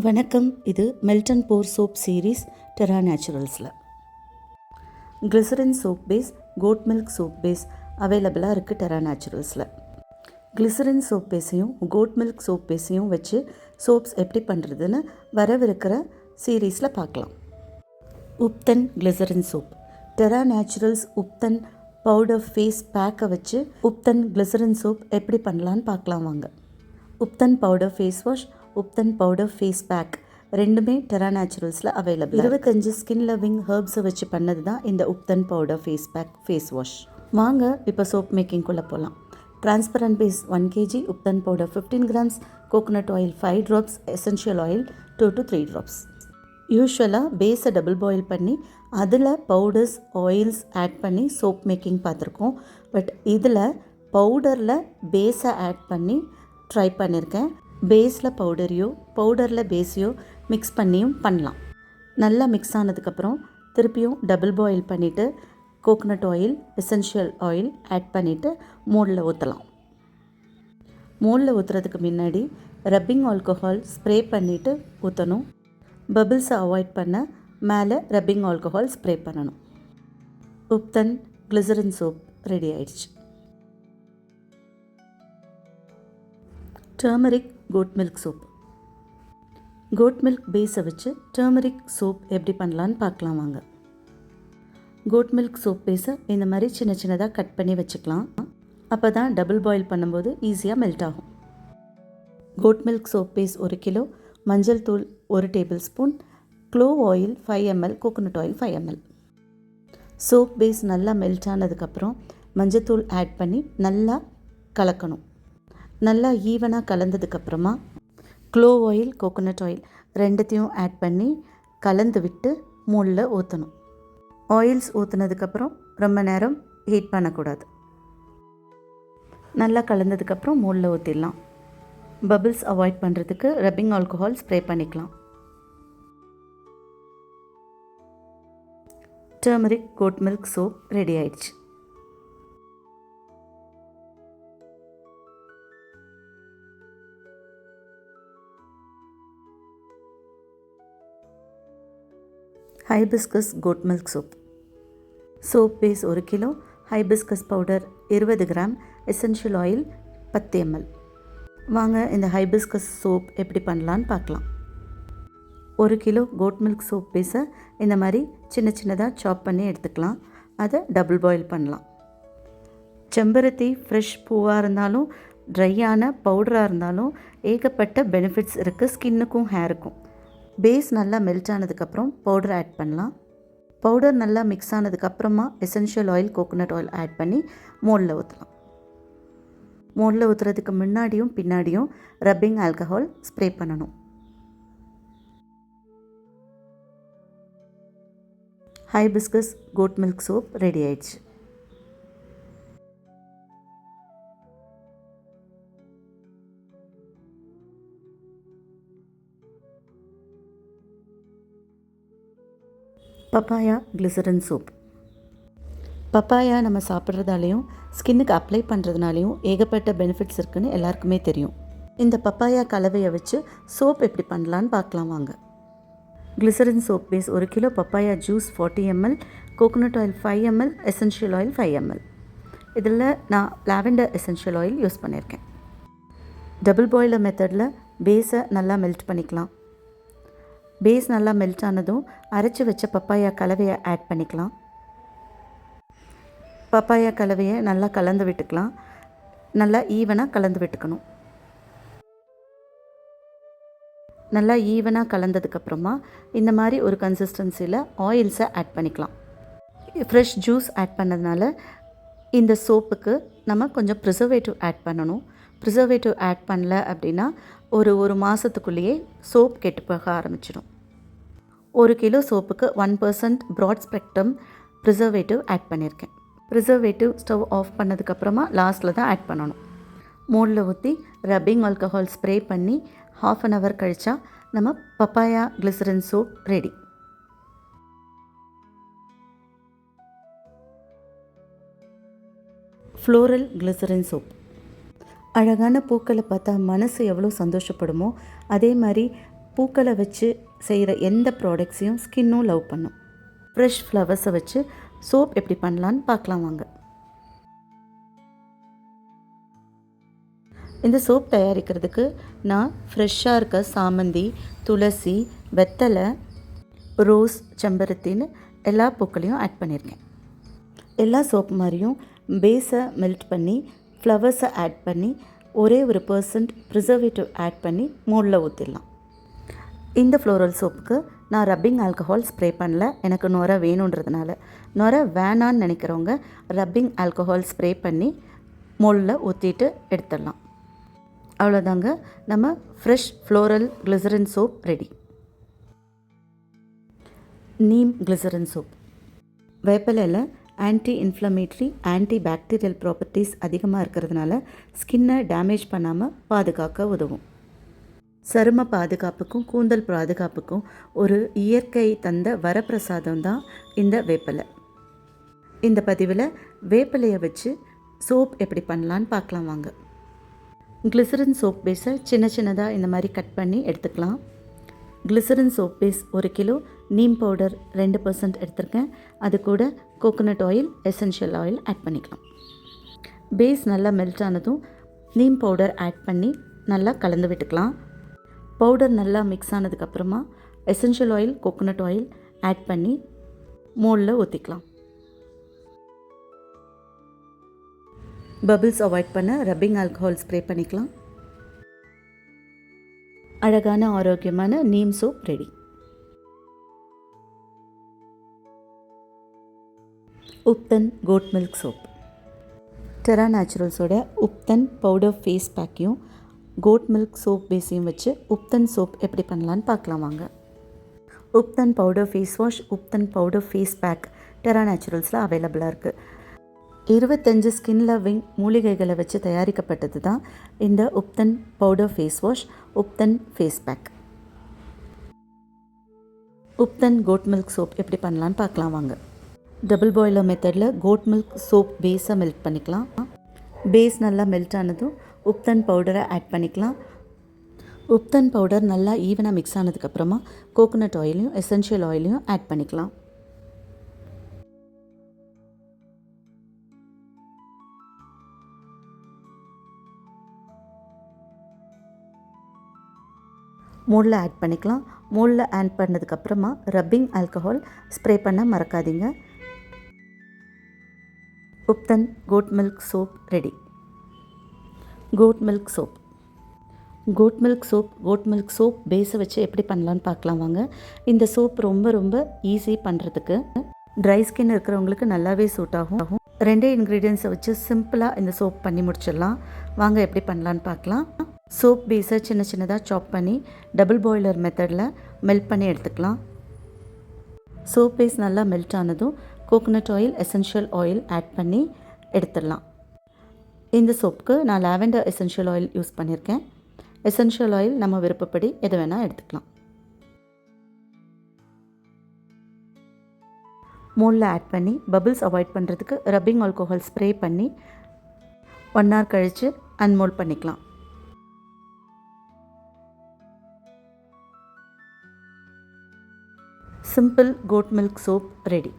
வணக்கம். இது melt and pour soap series Terra நேச்சுரல்ஸில் glycerin soap base, goat milk soap base அவைலபிளாக இருக்குது டெரா நேச்சுரல்ஸில். கிளிசரின் சோப் பேஸையும் கோட் மில்க் சோப் பேஸையும் வச்சு சோப்ஸ் எப்படி பண்ணுறதுன்னு வரவிருக்கிற சீரீஸில் பார்க்கலாம். Ubtan glycerin soap. Terra naturals ubtan powder face பேக்கை வச்சு உப்தன் கிளிசரின் சோப் எப்படி பண்ணலான்னு பார்க்கலாம் வாங்க. Ubtan powder face wash, ubtan powder face pack ரெண்டுமே டெரா நேச்சுரல்ஸில் அவைலபிள். 25 ஸ்கின் லவ்விங் ஹர்ப்ஸை வச்சு பண்ணது தான் இந்த ubtan powder face pack face wash. வாங்க இப்போ சோப் மேக்கிங்குள்ளே போகலாம். Transparent base 1 kg, ubtan powder 15 grams, coconut oil 5 drops, essential oil 2 to 3 drops. யூஸ்வலாக பேஸை டபுள் பாயில் பண்ணி அதில் பவுடர்ஸ் ஆயில்ஸ் ஆட் பண்ணி சோப் மேக்கிங் பார்த்துருக்கோம். பட் இதில் பவுடரில் பேஸை ஆட் பண்ணி ட்ரை பண்ணியிருக்கேன். பேஸில் பவுடரையோ பவுடரில் பேஸையோ மிக்ஸ் பண்ணியும் பண்ணலாம். நல்லா மிக்ஸ் ஆனதுக்கப்புறம் திருப்பியும் டபுள் பாயில் பண்ணிவிட்டு coconut oil essential oil add பண்ணிவிட்டு மோல்டில் ஊற்றலாம். மோல்டில் ஊற்றுறதுக்கு முன்னாடி ரப்பிங் ஆல்கஹால் ஸ்ப்ரே பண்ணிவிட்டு ஊற்றணும். பபிள்ஸை அவாய்ட் பண்ண மேலே ரப்பிங் ஆல்கஹால் ஸ்ப்ரே பண்ணணும். உப்தன் கிளிசரின் சோப் ரெடி ஆயிடுச்சு. Turmeric goat milk soap. Goat milk பேஸை வச்சு டர்மரிக் சோப் எப்படி பண்ணலான்னு பார்க்கலாம் வாங்க. கோட் மில்க் சோப் பேஸை இந்த மாதிரி சின்ன சின்னதாக கட் பண்ணி வச்சுக்கலாம். அப்போ தான் டபுள் பாயில் பண்ணும்போது ஈஸியாக மெல்ட் ஆகும். Goat milk soap base 1 kg, மஞ்சள் தூள் 1 tablespoon, clove oil 5 ml, coconut oil 5 ml. Soap base நல்லா மெல்ட் ஆனதுக்கப்புறம் மஞ்சள் தூள் ஆட் பண்ணி நல்லா கலக்கணும். நல்லா ஈவனாக கலந்ததுக்கப்புறமா க்ளோவ் ஆயில் கோகோனட் ஆயில் ரெண்டுத்தையும் ஆட் பண்ணி கலந்து விட்டு மோல்டில் ஊற்றணும். ஆயில்ஸ் ஊற்றுனதுக்கப்புறம் ரொம்ப நேரம் ஹீட் பண்ணக்கூடாது. நல்லா கலந்ததுக்கப்புறம் மோல்டில் ஊற்றிடலாம். பபிள்ஸ் அவாய்ட் பண்ணுறதுக்கு ரப்பிங் ஆல்கஹால் ஸ்ப்ரே பண்ணிக்கலாம். Turmeric goat milk soap ready ஆயிடுச்சு. Hibiscus goat milk soap. Soap base 1 kg, hibiscus powder 20 gram, essential oil 10 ml. வாங்க இந்த ஹைபிஸ்கஸ் சோப் எப்படி பண்ணலான்னு பார்க்கலாம். 1 kg கோட் மில்க் சோப் பேஸை இந்த மாதிரி சின்ன சின்னதாக சாப் பண்ணி எடுத்துக்கலாம். அதை டபுள் பாயில் பண்ணலாம். செம்பருத்தி ஃப்ரெஷ் பூவாக இருந்தாலும் ட்ரையான பவுடராக இருந்தாலும் ஏகப்பட்ட பெனிஃபிட்ஸ் இருக்குது ஸ்கின்னுக்கும் ஹேருக்கும். பேஸ் நல்லா மெல்ட் ஆனதுக்கப்புறம் பவுடர் ஆட் பண்ணலாம். பவுடர் நல்லா மிக்ஸ் ஆனதுக்கப்புறமா essential oil coconut oil add பண்ணி மோல்டில் ஊற்றலாம். மோல்டில் ஊற்றுறதுக்கு முன்னாடியும் பின்னாடியும் ரப்பிங் ஆல்கஹால் ஸ்ப்ரே பண்ணணும். Hibiscus goat milk soap ready ஆயிடுச்சு. Papaya glycerin soap. பப்பாயா நம்ம சாப்பிட்றதாலையும் ஸ்கின்னுக்கு அப்ளை பண்ணுறதுனாலையும் ஏகப்பட்ட பெனிஃபிட்ஸ் இருக்குதுன்னு எல்லாருக்குமே தெரியும். இந்த பப்பாயா கலவையை வச்சு சோப் எப்படி பண்ணலான்னு பார்க்கலாம் வாங்க. Glycerine soap base 1 kg, papaya juice 40 ml, coconut oil 5 ml, essential oil 5 ml. இதில் நான் லாவெண்டர் எசென்ஷியல் ஆயில் யூஸ் பண்ணியிருக்கேன். டபுள் பாயிலர் மெத்தடில் பேஸை நல்லா மெல்ட் பண்ணிக்கலாம். பேஸ் நல்லா மெல்ட் ஆனதும் அரைச்சி வச்ச பப்பாயா கலவையை ஆட் பண்ணிக்கலாம். பப்பாயா கலவையை நல்லா கலந்து விட்டுக்கலாம். நல்லா ஈவனாக கலந்து விட்டுக்கணும். நல்லா ஈவனாக கலந்ததுக்கப்புறமா இந்த மாதிரி ஒரு கன்சிஸ்டன்சியில் ஆயில்ஸை ஆட் பண்ணிக்கலாம். ஃப்ரெஷ் ஜூஸ் ஆட் பண்ணதுனால இந்த சோப்புக்கு நம்ம கொஞ்சம் ப்ரிசர்வேட்டிவ் ஆட் பண்ணணும். ப்ரிசர்வேட்டிவ் ஆட் பண்ணல அப்படின்னா ஒரு மாதத்துக்குள்ளேயே சோப் கெட்டு போக ஆரம்பிச்சிடும். 1 kg சோப்புக்கு 1% ப்ராட் ஸ்பெக்ட்ரம் ப்ரிசர்வேட்டிவ் ஆட் பண்ணியிருக்கேன். ப்ரிசர்வேட்டிவ் ஸ்டவ் ஆஃப் பண்ணதுக்கப்புறமா லாஸ்ட்டில் தான் ஆட் பண்ணணும். மோல்டில் ஊற்றி ரப்பிங் ஆல்கஹால் ஸ்ப்ரே பண்ணி 1/2 an hour கழிச்சா நம்ம papaya glycerin soap ready. Floral glycerin soap. அழகான பூக்களை பார்த்தா மனசு எவ்வளோ சந்தோஷப்படுமோ அதே மாதிரி பூக்களை வச்சு செய்கிற எந்த ப்ராடக்ட்ஸையும் ஸ்கின்னும் லவ் பண்ணும். ஃப்ரெஷ் ஃப்ளவர்ஸை வச்சு சோப் எப்படி பண்ணலான்னு பார்க்கலாம் வாங்க. இந்த சோப் தயாரிக்கிறதுக்கு நான் ஃப்ரெஷ்ஷாக இருக்க சாமந்தி, துளசி, வெத்தலை, ரோஸ், செம்பருத்தின்னு எல்லா பூக்களையும் ஆட் பண்ணியிருக்கேன். எல்லா சோப் மாதிரியும் பேஸை மெல்ட் பண்ணி ஃப்ளவர்ஸை ஆட் பண்ணி ஒரே ஒரு ப்ரிசர்வேட்டிவ் ஆட் பண்ணி மோல்டில் ஊற்றிடலாம். இந்த ஃப்ளோரல் சோப்புக்கு நான் ரப்பிங் ஆல்கஹால் ஸ்ப்ரே பண்ணல, எனக்கு நுரை வேணுன்றதுனால. நுரை வேணான்னு நினைக்கிறவங்க ரப்பிங் ஆல்கஹால் ஸ்ப்ரே பண்ணி மோல்டில் ஊற்றிட்டு எடுத்துடலாம். அவ்வளோதாங்க, நம்ம fresh floral glycerin soap ready. Neem glycerin soap. வேப்பிலையில் anti inflammatory, anti bacterial properties அதிகமாக இருக்கிறதுனால ஸ்கின்னை டேமேஜ் பண்ணாமல் பாதுகாக்க உதவும். சரும பாதுகாப்புக்கும் கூந்தல் பாதுகாப்புக்கும் ஒரு இயற்கை தந்த வரப்பிரசாதம் தான் இந்த வேப்பிலை. இந்த பதிவில் வேப்பிலையை வச்சு சோப் எப்படி பண்ணலான்னு பார்க்கலாம் வாங்க. கிளிசரின் சோப் பேஸை சின்ன சின்னதாக இந்த மாதிரி கட் பண்ணி எடுத்துக்கலாம். Glycerine soap base 1 kilo, neem powder 2% எடுத்திருக்கேன். அது கூட coconut oil, essential oil add பண்ணிக்கலாம். பேஸ் நல்லா மெல்ட் ஆனதும் நீம் பவுடர் ஆட் பண்ணி நல்லா கலந்து விட்டுக்கலாம். பவுடர் நல்லா மிக்ஸ் ஆனதுக்கப்புறமா essential oil, coconut oil add பண்ணி மோல்டில் ஊற்றிக்கலாம். பபிள்ஸ் அவாய்ட் பண்ண ரப்பிங் ஆல்கஹால் ஸ்ப்ரே பண்ணிக்கலாம். அழகான ஆரோக்கியமான neem soap ready. Ubtan goat milk soap. Terra நேச்சுரல்ஸோட உப்தன் பவுடர் ஃபேஸ் பேக்கையும் கோட் மில்க் சோப் பேஸையும் வச்சு உப்தன் சோப் எப்படி பண்ணலான்னு பார்க்கலாம் வாங்க. Ubtan powder face wash, ubtan powder face pack Terra நேச்சுரல்ஸில் அவைலபிளாக இருக்குது. 25 ஸ்கின் லவ்விங் மூலிகைகளை வச்சு தயாரிக்கப்பட்டது தான் இந்த ubtan powder face wash, ubtan face pack. Ubtan goat milk soap எப்படி பண்ணலான்னு பார்க்கலாம் வாங்க. டபுள் பாய்லர் மெத்தடில் கோட் மில்க் சோப் பேஸை மெல்ட் பண்ணிக்கலாம். பேஸ் நல்லா மெல்ட் ஆனதும் உப்தன் பவுடரை ஆட் பண்ணிக்கலாம். உப்தன் பவுடர் நல்லா ஈவனாக மிக்ஸ் ஆனதுக்கப்புறமா கோகோனட் ஆயிலையும் எசென்ஷியல் ஆயிலையும் ஆட் பண்ணிக்கலாம். மோல்டில் ஆட் பண்ணிக்கலாம். மோல்டில் ஆட் பண்ணதுக்கப்புறமா ரப்பிங் ஆல்கஹால் ஸ்ப்ரே பண்ண மறக்காதீங்க. Ubtan goat milk soap ready. Goat milk soap. Goat milk soap பேஸை வச்சு எப்படி பண்ணலான்னு பார்க்கலாம் வாங்க. இந்த சோப் ரொம்ப ரொம்ப ஈஸி பண்ணுறதுக்கு. ட்ரை ஸ்கின் இருக்கிறவங்களுக்கு நல்லாவே சூட் ஆகும். 2 இன்க்ரீடியன்ஸை வச்சு சிம்பிளாக இந்த சோப் பண்ணி முடிச்சிடலாம் வாங்க. எப்படி பண்ணலான்னு பார்க்கலாம். சோப் பேஸை சின்ன சின்னதாக சாப் பண்ணி டபுள் பாய்லர் மெத்தடில் மெல்ட் பண்ணி எடுத்துக்கலாம். சோப் பேஸ் நல்லா மெல்ட் ஆனதும் coconut oil, essential oil add பண்ணி எடுத்துடலாம். இந்த சோப்புக்கு நான் லாவெண்டர் எசென்ஷியல் ஆயில் யூஸ் பண்ணியிருக்கேன். எசென்ஷியல் ஆயில் நம்ம விருப்பப்படி எது வேணால் எடுத்துக்கலாம். மோல்டில் ஆட் பண்ணி பபிள்ஸ் அவாய்ட் பண்ணுறதுக்கு ரப்பிங் ஆல்கஹால் ஸ்ப்ரே பண்ணி 1 hour கழித்து அன்மோல்ட் பண்ணிக்கலாம். Simple goat milk soap ready.